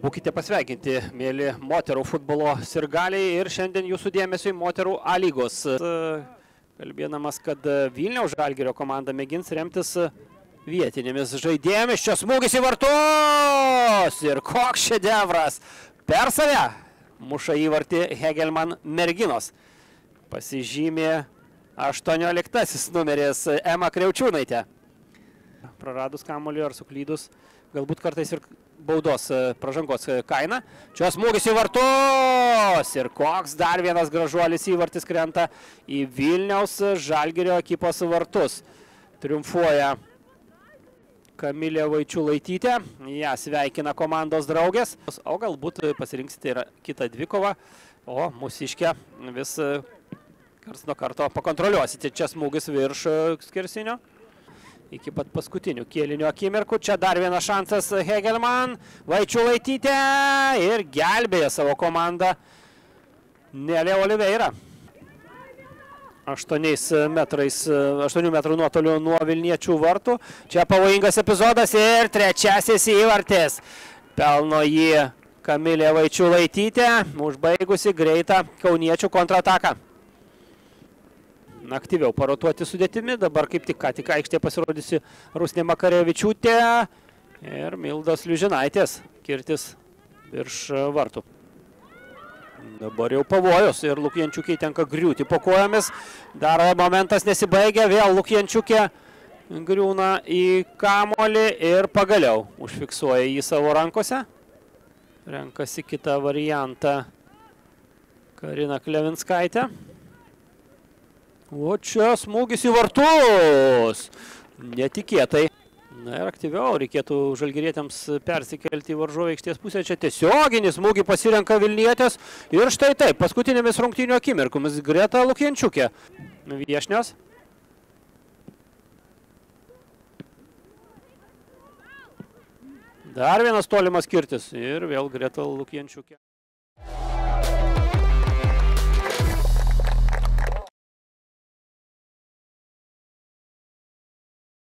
Būkite pasveikinti, mėly moterų futbolo sirgaliai, ir šiandien jūsų dėmesiui moterų A lygos. Kalbėdamas, kad Vilniaus Žalgirio komanda mėgins remtis vietinėmis žaidėjomis. Čia smūgis į vartus ir koks šedevras. Per save muša įvartį Hegelman merginos. Pasižymė 18 numeris Ema Kriaučiūnaitė. Praradus kamuolį ar suklydus, galbūt kartais ir baudos pražangos kaina. Čia smūgis į vartus ir koks dar vienas gražuolis įvartis krenta į Vilniaus Žalgirio ekipos vartus. Triumfuoja Kamilė Vaičiulaitytė, ją sveikina komandos draugės. O galbūt pasirinksite ir kitą dvikovą, o mūsiškę vis karts nuo karto pakontroliuosite. Čia smūgis virš skersinio. Iki pat paskutinių kėlinio akimirkų. Čia dar vienas šansas Hegelman. Vaičiulaitytė ir gelbėja savo komandą Nelė Oliveira. 8 metrų nuotoliu nuo vilniečių vartų. Čia pavojingas epizodas ir trečiasis įvartis. Pelno jį Kamilė Vaičiulaitytė, užbaigusi greitą kauniečių kontrataką. Aktyviau parotuoti sudėtimi. Dabar kaip tik aikštėje pasirodysi Rusnė Makarevičiūtė ir Mildos Liužinaitės kirtis virš vartų. Dabar jau pavojus ir Lukjančiukė tenka griūti po kojomis. Dar momentas nesibaigia, vėl Lukjančiukė griūna į kamuolį ir pagaliau užfiksuoja jį savo rankose. Renkasi kitą variantą Karina Klevinskaitė. O čia smūgis į vartus. Netikėtai. Na ir aktyviau reikėtų žalgirietėms persikelti į varžovų aikštės pusę. Čia tiesioginį smūgį pasirenka vilnietės. Ir štai taip, paskutinėmis rungtynių akimirkomis Greta Lukjančiukė. Viešnios. Dar vienas tolimas kirtis. Ir vėl Greta Lukjančiukė.